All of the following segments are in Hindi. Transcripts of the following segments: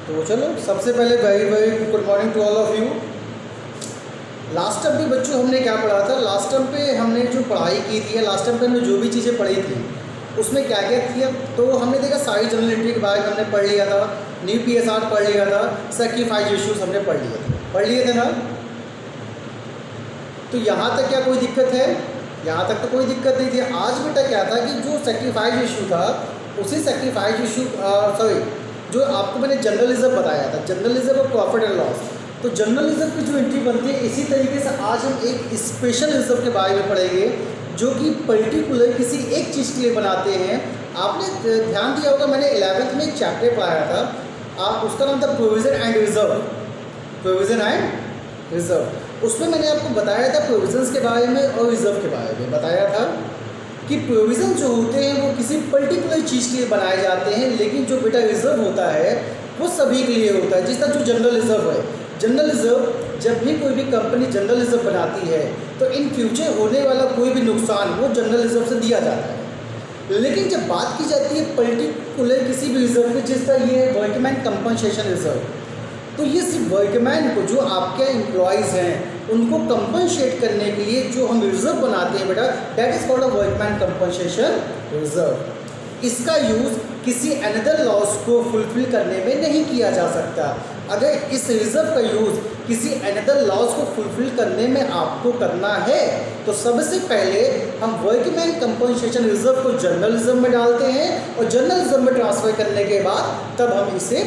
तो चलो सबसे पहले very very good morning to all of you. Last term पे बच्चों हमने क्या पढ़ा था? लास्ट टर्म पे हमने जो पढ़ाई की थी या लास्ट टर्म पे हमने जो भी चीज़ें पढ़ी थी उसमें क्या क्या थी। तो हमने देखा सारी जनरल एंट्री के बारे में हमने पढ़ लिया था, न्यू PSR पढ़ लिया था, सैक्रिफाइस इश्यूज हमने पढ़ लिए थे ना। तो यहाँ तक क्या कोई दिक्कत है? यहाँ तक तो कोई दिक्कत नहीं थी। आज बेटा क्या था कि जो सैक्रिफाइस इशू था उसी सैक्रिफाइस इशू जो आपको मैंने जर्नलिज्म बताया था, जर्नलिज्म और प्रॉफिट एंड लॉस। तो जर्नलिज्म की जो एंट्री बनती है इसी तरीके से आज हम एक स्पेशलिज्म के बारे में पढ़ेंगे जो कि पर्टिकुलर किसी एक चीज़ के लिए बनाते हैं। आपने ध्यान दिया होगा मैंने 11th में एक चैप्टर पढ़ाया था, उसका नाम था provision and reserve. Provision and reserve, उसमें मैंने आपको बताया था प्रोविजंस के बारे में और रिजर्व के बारे में बताया था कि प्रोविज़न जो होते हैं वो किसी पर्टिकुलर चीज़ के लिए बनाए जाते हैं, लेकिन जो बेटा रिजर्व होता है वो सभी के लिए होता है। जिस तरह जो जनरल रिजर्व है, जनरल रिजर्व जब भी कोई भी कंपनी जनरल रिजर्व बनाती है तो इन फ्यूचर होने वाला कोई भी नुकसान वो जनरल रिजर्व से दिया जाता है। लेकिन जब बात की जाती है पर्टिकुलर किसी भी रिजर्व की, जिस तरह ये वर्कमैन कंपनसेशन रिजर्व, तो ये सिर्फ वर्कमैन को जो आपके एम्प्लॉयज़ हैं उनको कंपनसेट करने के लिए जो हम रिजर्व बनाते हैं बेटा, that is called a workman compensation reserve. इसका यूज़ किसी अनदर लॉस को फुलफिल करने में नहीं किया जा सकता। अगर इस रिजर्व का यूज़ किसी अनदर लॉस को फुलफिल करने में आपको करना है तो सबसे पहले हम वर्कमैन कंपनसेशन रिजर्व को जर्नलिज्म में डालते हैं और जर्नलिज्म में ट्रांसफ़र करने के बाद तब हम इसे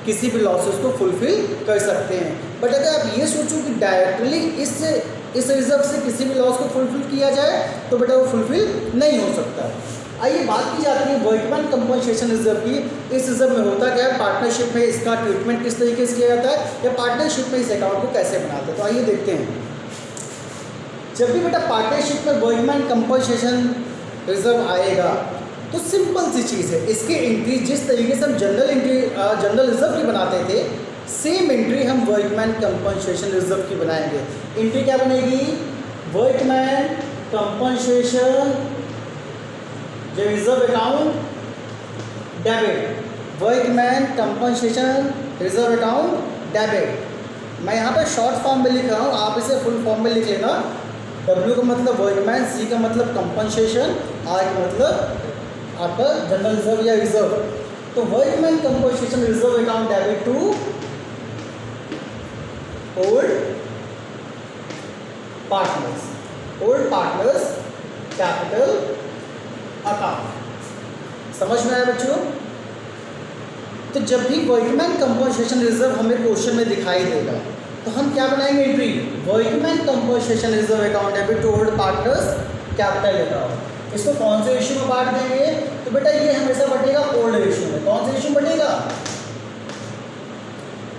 किसी भी लॉसेस को फुलफिल कर सकते हैं। बट अगर आप ये सोचो कि डायरेक्टली इस रिजर्व से किसी भी लॉस को फुलफिल किया जाए तो बेटा वो फुलफिल नहीं हो सकता। आइए बात की जाती है वर्कमैन कंपनसेशन रिजर्व की। इस रिजर्व में होता क्या है, पार्टनरशिप में इसका ट्रीटमेंट किस तरीके से किया जाता है या पार्टनरशिप में इस अकाउंट को कैसे बनाते हैं। तो आइए देखते हैं। जब भी बेटा पार्टनरशिप में वर्कमैन कंपनसेशन रिजर्व आएगा तो सिंपल सी चीज़ है, इसकी एंट्री जिस तरीके से हम जनरल रिजर्व की बनाते थे सेम एंट्री हम वर्कमैन कंपनसेशन रिजर्व की बनाएंगे। एंट्री क्या बनेगी? Workman compensation reserve account debit, workman compensation reserve account debit. मैं यहाँ पर शॉर्ट फॉर्म में लिख रहा हूँ, आप इसे फुल फॉर्म में लिख लेना। W का मतलब वर्कमैन, C का मतलब कंपनसेशन, R का मतलब आपका जनरल रिजर्व या रिजर्व। तो workman compensation reserve account debit to old partners capital account. समझ में आया बच्चों? तो जब भी वर्कमैन कंपनसेशन रिजर्व हमें क्वेश्चन में दिखाई देगा तो हम क्या बनाएंगे? Entry workman compensation reserve account debit to old partners capital account. इसको कौन से इश्यू में बांट देंगे? तो बेटा ये हमेशा बटेगा ओल्ड इश्यू में। कौन से इश्यू बटेगा?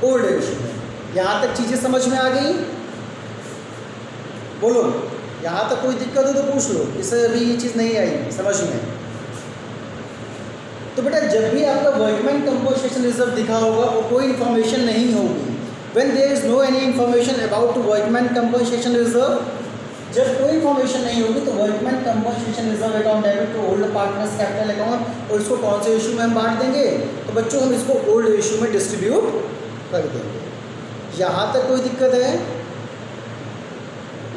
ओल्ड इश्यू में। यहाँ तक चीज़ें समझ में आ गई? बोलो, यहाँ तक कोई दिक्कत हो तो पूछ लो, इससे अभी ये चीज़ नहीं आई समझ में। तो बेटा जब भी आपका वर्कमैन कंपनसेशन रिजर्व दिखा होगा और कोई इन्फॉर्मेशन नहीं होगी, when there is no any information about workman compensation reserve, जब कोई इन्फॉर्मेशन नहीं होगी तो workman compensation reserve account debit to old partners capital account, और इसको कौन से इशू में हम बांट देंगे? तो बच्चों हम इसको ओल्ड इशू में डिस्ट्रीब्यूट कर देंगे। यहाँ तक कोई दिक्कत है?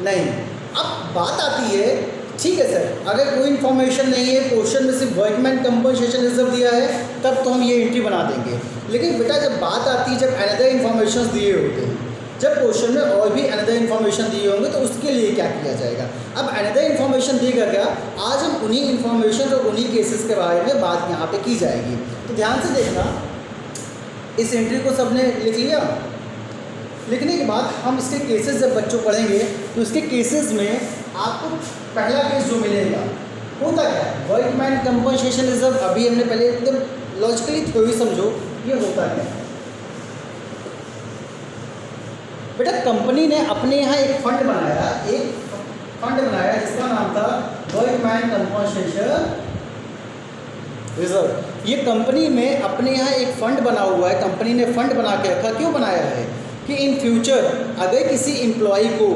नहीं। अब बात आती है, ठीक है सर, अगर कोई इन्फॉर्मेशन नहीं है, क्वेश्चन में सिर्फ वर्कमैन कंपनसेशन रिजर्व दिया है, तब तो हम ये एंट्री बना देंगे। लेकिन बेटा जब बात आती है जब अनदर इन्फॉर्मेशन दिए होते हैं, जब क्वेश्चन में और भी अनदर इन्फॉर्मेशन दिए होंगे तो उसके लिए क्या किया जाएगा? अब अनदर इन्फॉर्मेशन देगा क्या? आज हम उन्हीं इन्फॉर्मेशन और उन्हीं केसेस के बारे में बात यहाँ पे की जाएगी। तो ध्यान से देखना, इस एंट्री को सबने लिख लिया। लिखने के बाद हम इसके केसेस जब बच्चों पढ़ेंगे तो इसके केसेस में आपको पहला केस जो मिलेगा होता क्या है? Workman compensation reserve. अभी हमने पहले एकदम लॉजिकली थ्योरी समझो, ये होता है बेटा, कंपनी ने अपने यहाँ एक फंड बनाया जिसका नाम था वर्कमैन कंपनसेशन रिजर्व। ये कंपनी में अपने यहाँ एक फंड बना हुआ है, कंपनी ने फंड बना के रखा। क्यों बनाया है? कि इन फ्यूचर अगर किसी एम्प्लॉय को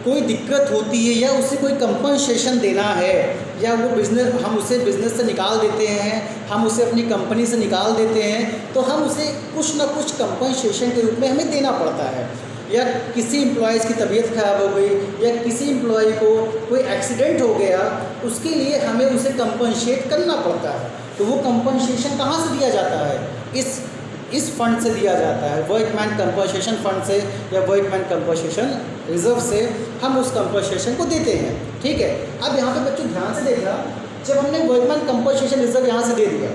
कोई दिक्कत होती है या उसे कोई कंपनसेशन देना है या वो बिज़नेस, हम उसे बिज़नेस से निकाल देते हैं, हम उसे अपनी कंपनी से निकाल देते हैं, तो हम उसे कुछ ना कुछ कंपनसेशन के रूप में हमें देना पड़ता है। या किसी एम्प्लॉयज़ की तबीयत ख़राब हो गई या किसी एम्प्लॉय को कोई एक्सीडेंट हो गया, उसके लिए हमें उसे कंपनसेट करना पड़ता है। तो वो कंपनसेशन कहाँ से दिया जाता है? इस फंड से दिया जाता है, वर्कमैन कंपनसेशन फंड से या वर्कमैन कंपनसेशन रिजर्व से हम उस कंपनसेशन को देते हैं। ठीक है, अब यहाँ पे बच्चों ध्यान से देखना, जब हमने वर्कमैन कंपनसेशन रिजर्व यहाँ से दे दिया,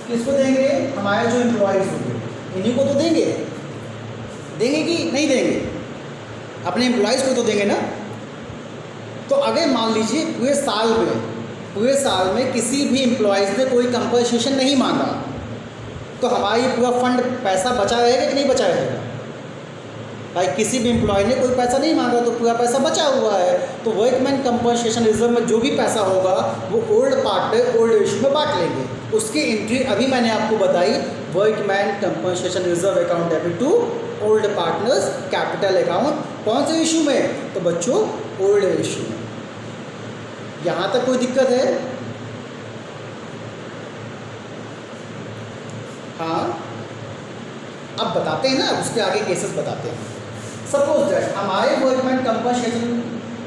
किसको देंगे? हमारे जो एम्प्लॉयज़ होंगे इन्हीं को तो देंगे कि नहीं देंगे? अपने एम्प्लॉयज़ को तो देंगे ना। तो अगर मान लीजिए पूरे साल में किसी भी एम्प्लॉयज़ ने कोई कंपनसेशन नहीं मांगा, तो हमारा ये पूरा फंड पैसा बचा रहेगा कि नहीं बचा रहेगा? भाई किसी भी एम्प्लॉय ने कोई पैसा नहीं मांगा तो पूरा पैसा बचा हुआ है। तो वर्कमैन कंपनसेशन रिजर्व में जो भी पैसा होगा वो ओल्ड पार्टनर ओल्ड इशू में बांट लेंगे। उसकी एंट्री अभी मैंने आपको बताई, workman compensation reserve account debit to old partners capital account. कौन से इशू में? तो बच्चों ओल्ड इशू में। यहाँ तक कोई दिक्कत है? हाँ, अब बताते हैं ना, उसके आगे केसेस बताते हैं। सपोज दैट हमारे वर्कमैन कंपनसेशन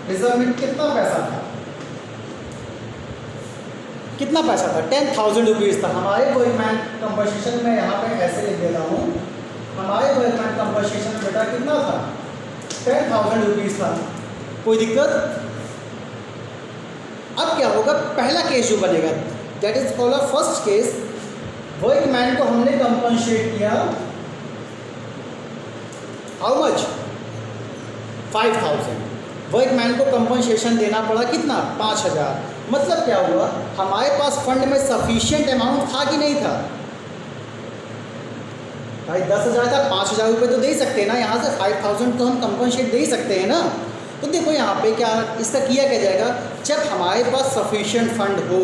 रिजर्व में कितना पैसा था? 10,000 रुपीज़ था हमारे वर्कमैन कंपनसेशन में। यहाँ पे ऐसे लिख देता हूँ, हमारे वर्कमैन कंपनसेशन बेटा कितना था? 10,000 रुपीज़ था। कोई दिक्कत? अब क्या होगा? पहला केस जो बनेगा, that is called a first case. Workman को हमने कंपनसेट किया, हाउ मच? 5,000। वर्कमैन को कंपनसेशन देना पड़ा कितना? 5,000। मतलब क्या हुआ? हमारे पास फंड में सफिशिएंट अमाउंट था कि नहीं था? भाई 10,000 था, 5,000 रुपये तो दे ही सकते हैं ना, यहाँ से 5,000 तो हम कंपनसेट दे ही सकते हैं ना। तो देखो यहाँ पे क्या इसका किया क्या जाएगा, जब हमारे पास सफिशिएंट फंड हो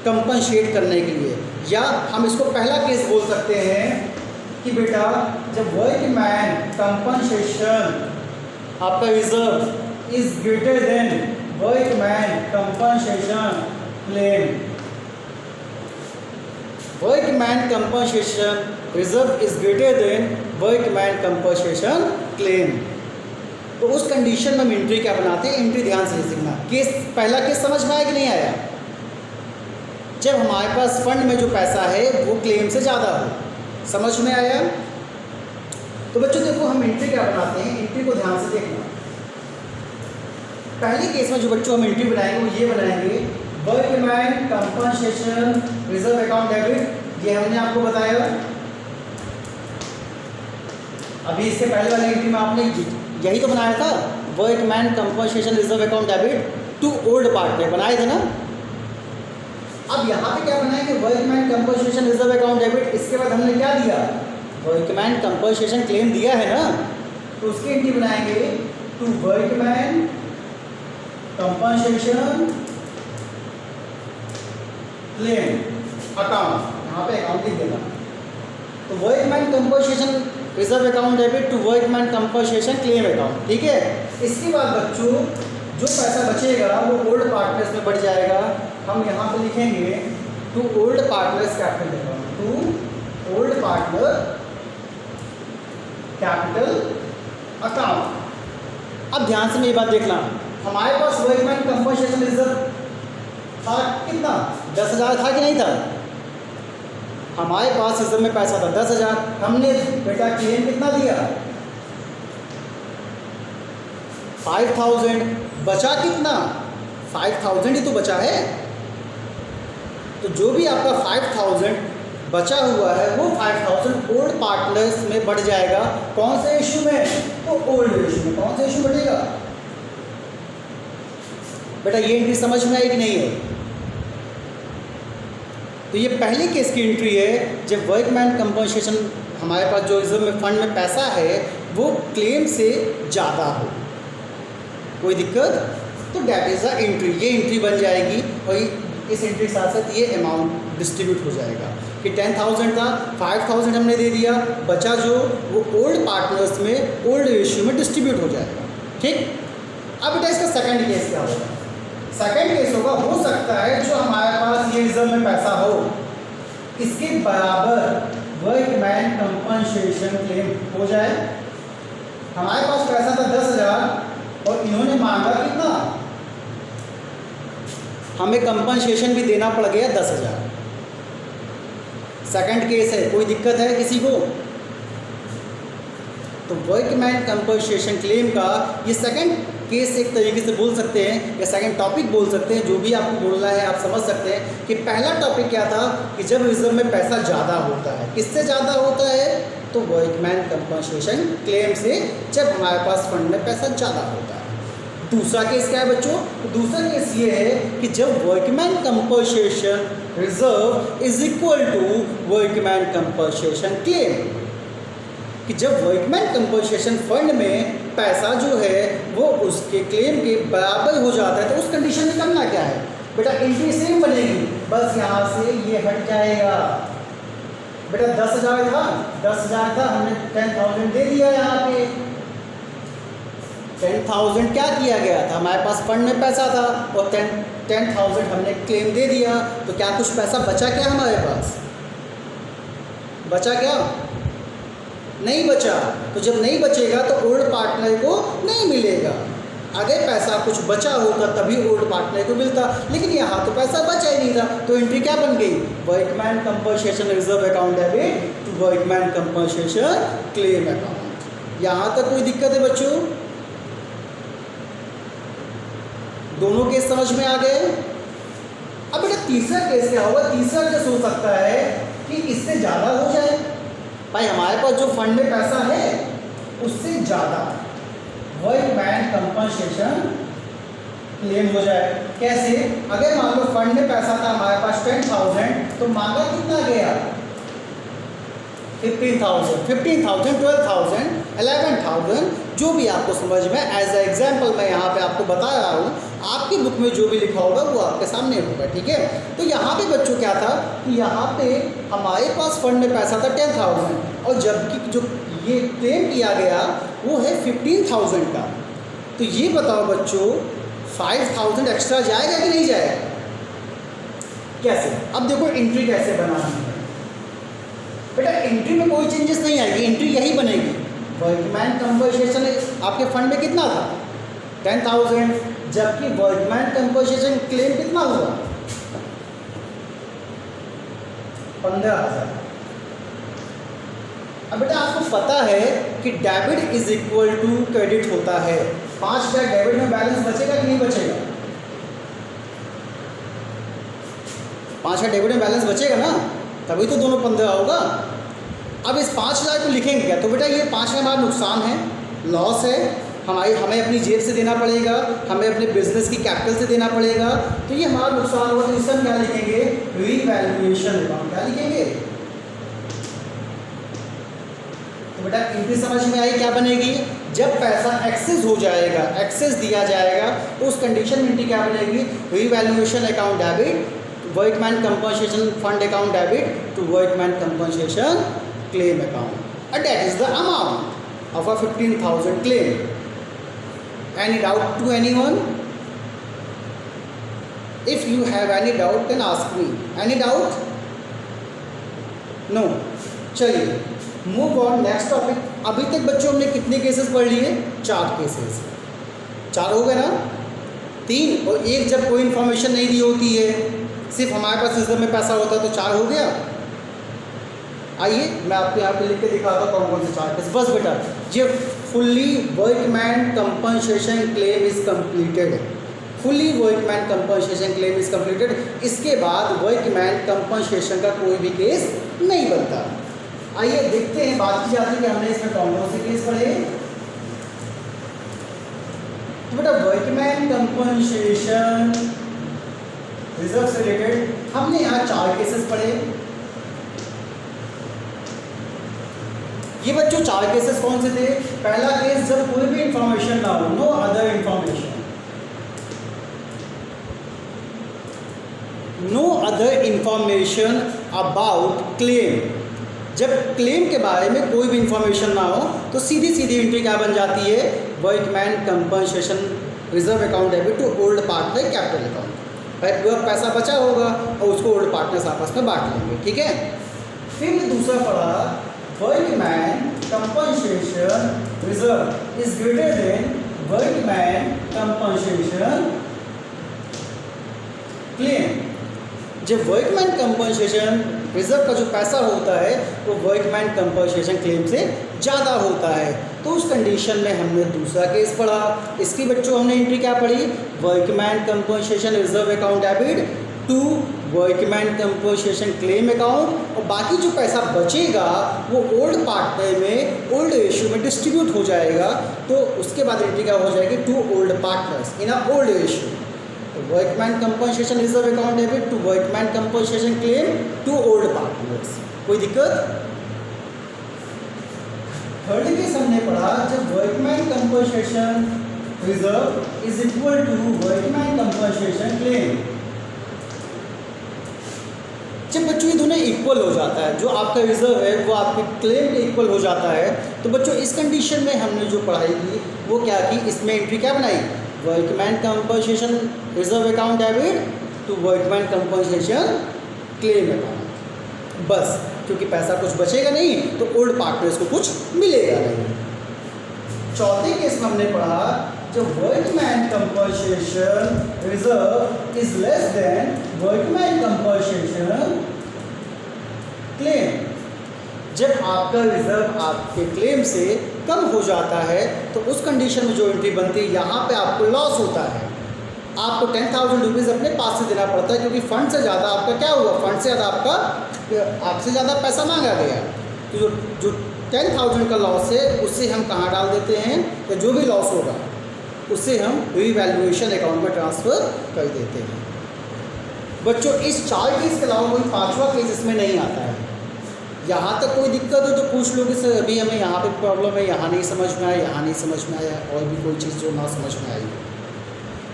कंपनसेट करने के लिए, या हम इसको पहला केस बोल सकते हैं कि बेटा जब वर्कमैन कंपनसेशन आपका reserve is greater than workman compensation claim, workman compensation reserve is greater than workman compensation claim, तो उस कंडीशन में हम एंट्री क्या बनाते हैं? एंट्री ध्यान से सीखना। केस पहला केस समझ में आया कि नहीं आया? जब हमारे पास फंड में जो पैसा है वो क्लेम से ज़्यादा हो, समझ में आया? तो बच्चों देखो हम एंट्री क्या बनाते हैं, एंट्री को ध्यान से देखना। पहले केस में जो बच्चों हम एंट्री बनाएंगे वो ये बनाएंगे, workman compensation reserve account debit, ये हमने आपको बताया। अभी इसके पहले वाले एंट्री में आपने यही तो बनाया था, workman compensation reserve account debit to old partner बनाए थे ना। अब यहाँ पे क्या बनाएंगे? Workman compensation reserve account debit, इसके बाद हमने क्या दिया? वर्कमैन कंपनसेशन क्लेम दिया है ना, तो उसकी एंट्री बनाएंगे to workman compensation claim account, यहाँ पे अकाउंट लिख देना। तो workman compensation reserve account debit to workman compensation claim account, ठीक है। इसके बाद बच्चों जो पैसा बचेगा वो ओल्ड पार्टनर्स में बढ़ जाएगा। हम यहाँ पे लिखेंगे to old partners capital account, to old partner capital account. अब ध्यान से मेरी बात देखना, हमारे पास वर्कमैन कंपनसेशन रिजर्व था कितना? 10,000 था कि नहीं था? हमारे पास रिजर्व में पैसा था 10,000, हमने बेटा क्लेम कितना दिया? 5,000। बचा कितना? 5,000 ही तो बचा है। तो जो भी आपका 5,000 बचा हुआ है वो 5,000 ओल्ड पार्टनर्स में बढ़ जाएगा। कौन से इशू में? तो ओल्ड इशू में। कौन सा इशू बढ़ेगा बेटा? ये एंट्री समझ में आई कि नहीं है? तो ये पहले केस की एंट्री है, जब वर्कमैन कंपनसेशन हमारे पास जो रिजर्व में फंड में पैसा है वो क्लेम से ज़्यादा हो। कोई दिक्कत? तो डैट इज़ अ एंट्री, ये एंट्री बन जाएगी और इस एंट्री के साथ साथ ये अमाउंट डिस्ट्रीब्यूट हो जाएगा कि 10,000 था, 5,000 हमने दे दिया, बचा जो वो ओल्ड पार्टनर्स में ओल्ड इशू में डिस्ट्रीब्यूट हो जाएगा। ठीक। अब बेटा इसका सेकंड केस क्या होगा? सेकंड केस होगा, हो सकता है जो हमारे पास ये रिजर्व में पैसा हो इसके बराबर वर्कमैन कंपनसेशन क्लेम हो जाए। हमारे पास पैसा था 10,000 और इन्होंने मांगा कितना, हमें कंपनसेशन भी देना पड़ गया 10,000। सेकंड केस है, कोई दिक्कत है किसी को? तो वर्कमैन कंपनसेशन क्लेम का ये सेकंड केस एक तरीके से बोल सकते हैं या सेकंड टॉपिक बोल सकते हैं, जो भी आपको बोलना है आप समझ सकते हैं कि पहला टॉपिक क्या था कि जब रिजर्व में पैसा ज़्यादा होता है, किससे ज़्यादा होता है? तो वर्कमैन कंपनसेशन क्लेम से, जब हमारे पास फंड में पैसा ज़्यादा होता है। दूसरा केस क्या है बच्चों? तो दूसरा केस ये है कि जब workman compensation reserve is equal to workman compensation claim, कि जब वर्कमैन कंपनसेशन फंड में पैसा जो है वो उसके क्लेम के बराबर हो जाता है, तो उस कंडीशन में करना क्या है बेटा? एंट्री सेम बनेगी, बस यहाँ से ये हट जाएगा। बेटा 10,000 था, हमने 10,000 दे दिया। यहाँ पे 10,000 क्या किया गया था? हमारे पास फंड में पैसा था और 10,000 हमने क्लेम दे दिया, तो क्या कुछ पैसा बचा क्या हमारे पास? बचा क्या? नहीं बचा। तो जब नहीं बचेगा तो ओल्ड पार्टनर को नहीं मिलेगा। अगर पैसा कुछ बचा होता तभी ओल्ड पार्टनर को मिलता, लेकिन यहाँ तो पैसा बचा ही नहीं था, तो एंट्री क्या बन गई? Workman compensation reserve account debit to workman compensation claim account. यहाँ तक कोई दिक्कत है बच्चों? दोनों केस समझ में आ गए? अब बेटा तीसरा केस क्या होगा? तीसरा केस हो सकता है कि इससे ज़्यादा हो जाए। भाई हमारे पास जो फंड में पैसा है उससे ज़्यादा वर्कमैन कंपनसेशन क्लेम हो जाए। कैसे? अगर मान लो फंड में पैसा था हमारे पास 10,000, तो मांगा कितना गया? 15,000, 12,000, 11,000, जो भी आपको समझ में। एज ए एग्जाम्पल मैं यहाँ पे आपको बता रहा हूँ, आपकी बुक में जो भी लिखा होगा वो आपके सामने होगा, ठीक है? तो यहाँ पे बच्चों क्या था कि यहाँ पे हमारे पास फंड में पैसा था 10,000 और जबकि जो ये क्लेम किया गया वो है 15,000 का। तो ये बताओ बच्चों 5,000 एक्स्ट्रा जाएगा कि नहीं जाएगा? कैसे? अब देखो एंट्री कैसे बनानी है बेटा। एंट्री में कोई चेंजेस नहीं आएगी, एंट्री यही बनेगी। वर्कमैन कंपनसेशन आपके फंड में कितना था? 10,000, जबकि वर्कमैन कंपनसेशन क्लेम कितना हुआ? 15,000। अब बेटा आपको पता है कि debit is equal to credit होता है। 5,000 डेबिट में बैलेंस बचेगा कि नहीं बचेगा? 5,000 डेबिट में बैलेंस बचेगा ना, तभी तो दोनों 15 होगा। अब इस 5,000 को लिखेंगे क्या? तो बेटा ये 5,000 हमारा नुकसान है, लॉस है, हमें अपनी जेब से देना पड़ेगा, हमें अपने बिजनेस की कैपिटल से देना पड़ेगा, तो ये हमारा नुकसान होगा। तो इसे हम क्या लिखेंगे? Revaluation account. क्या लिखेंगे? तो बेटा एंट्री समझ में आई क्या बनेगी? जब पैसा एक्सेस हो जाएगा, एक्सेस दिया जाएगा, तो उस कंडीशन में एंट्री क्या बनेगी? Revaluation account debit workman compensation fund account debit to workman compensation claim account, and that is the amount of a 15,000 claim. Any doubt to anyone? If you have any doubt then ask me. Any doubt? No. चलिए मूव ऑन नेक्स्ट टॉपिक। अभी तक बच्चों हमने कितने केसेस पढ़ लिए? 4 केसेस। 4 हो गए ना? 3 और 1 जब कोई इन्फॉर्मेशन नहीं दी होती है, सिर्फ हमारे पास रिजर्व में पैसा होता है, तो 4 हो गया। आइए मैं आपको यहाँ पे लिख के दिखाता हूँ कौन कौन से 4 केस। बस बेटा ये fully workman compensation claim is completed. Fully workman compensation claim is completed. इसके बाद वर्कमैन कंपनसेशन का कोई भी केस नहीं बनता। आइए देखते हैं, बात की जाती है कि हमने इसमें कौन कौन से केस पढ़े। तो बेटा वर्कमैन कंपनसेशन रिजर्व से रिलेटेड हमने यहाँ 4 केसेस पढ़े। ये बच्चों 4 केसेस कौन से थे? पहला केस जब कोई भी इंफॉर्मेशन ना हो, no other information, no other information about claim. जब क्लेम के बारे में कोई भी इंफॉर्मेशन ना हो तो सीधी सीधी एंट्री क्या बन जाती है? Workman compensation reserve account debit to old partner capital account. भाई पूरा पैसा बचा होगा और उसको ओल्ड पार्टनर्स आपस में बांट लेंगे, ठीक है। फिर दूसरा पढ़ा workman compensation reserve is greater than workman compensation claim. जब वर्कमैन कंपनसेशन रिजर्व का जो पैसा होता है वो वर्कमैन कंपनसेशन क्लेम से ज़्यादा होता है, तो उस कंडीशन में हमने दूसरा केस पढ़ा। इसकी बच्चों हमने एंट्री क्या पढ़ी, workman compensation reserve account debit to workman compensation claim account, और बाकी जो पैसा बचेगा वो ओल्ड पार्टनर में ओल्ड रेशियो में डिस्ट्रीब्यूट हो जाएगा। तो उसके बाद एंट्री क्या हो जाएगी, to old partners in a old ratio. Workman compensation reserve account debit to workman compensation claim to old partners. कोई दिक्कत। थर्ड केस हमने पढ़ा जब workman compensation reserve is equal to workman compensation claim. जब बच्चों ये दोनों इक्वल हो जाता है, जो आपका रिजर्व है वो आपके क्लेम के इक्वल हो जाता है, तो बच्चों इस कंडीशन में हमने जो पढ़ाई की वो क्या की, इसमें एंट्री क्या बनाई, workman compensation reserve account debit to workman compensation claim account. बस क्योंकि पैसा कुछ बचेगा नहीं तो ओल्ड पार्टनर्स को कुछ मिलेगा नहीं। चौथे केस में हमने पढ़ा जब workman compensation reserve is less than workman compensation claim. जब आपका रिजर्व आपके क्लेम से कम हो जाता है तो उस कंडीशन में जो एंट्री बनती है, यहाँ पे आपको लॉस होता है। आपको 10,000 रुपीज़ अपने पास से देना पड़ता है क्योंकि फंड से ज़्यादा आपका क्या हुआ, फंड से ज़्यादा आपसे ज़्यादा पैसा मांगा गया। तो जो 10,000 का लॉस है उससे हम कहाँ डाल देते हैं, तो जो भी लॉस होगा उससे हम रीवैल्यूएशन अकाउंट में ट्रांसफ़र कर देते हैं। बच्चों इस 4 केस के अलावा कोई 5वां केस इसमें नहीं आता है। यहाँ तक कोई दिक्कत हो तो पूछ लो कि सर अभी हमें यहाँ पे प्रॉब्लम है, यहाँ नहीं समझ में आया, यहाँ नहीं समझ में आया, और भी कोई चीज़ जो ना समझ में आई।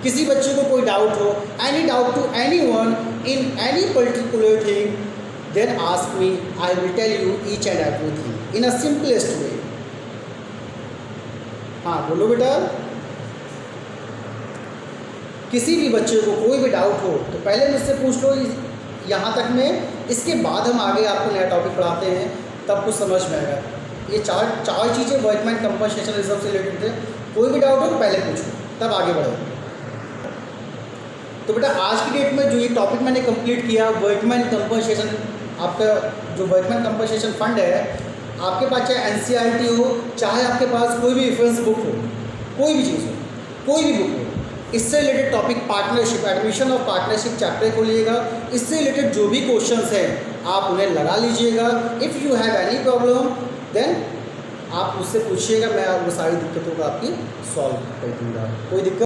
किसी बच्चे को कोई डाउट हो, any doubt to anyone in any particular thing, then ask me, I will tell you each and everything in a simplest way. हाँ बोलो बेटा। किसी भी बच्चे को कोई भी डाउट हो तो पहले मुझसे पूछ लो, यहाँ तक में, इसके बाद हम आगे आपको नया टॉपिक पढ़ाते हैं तब कुछ समझ में आएगा। ये चार चीज़ें वर्कमैन कंपनसेशन रिजर्व से रिलेटेड थे। कोई भी डाउट हो तो पहले पूछो तब आगे बढ़ो। तो बेटा आज की डेट में जो ये टॉपिक मैंने कंप्लीट किया, वर्कमैन कंपनसेशन, आपका जो वर्कमैन कंपनसेशन फंड है, आपके पास चाहे NCERT हो, चाहे आपके पास कोई भी रेफरेंस बुक हो, कोई भी चीज़ हो, कोई भी बुक हो, इससे रिलेटेड टॉपिक पार्टनरशिप, एडमिशन और पार्टनरशिप चैप्टर को लिएगा। इससे रिलेटेड जो भी क्वेश्चंस हैं आप उन्हें लगा लीजिएगा। If you have any problem then आप मुझसे पूछिएगा, मैं वो सारी दिक्कतों को आपकी सॉल्व कर दूँगा। कोई दिक्कत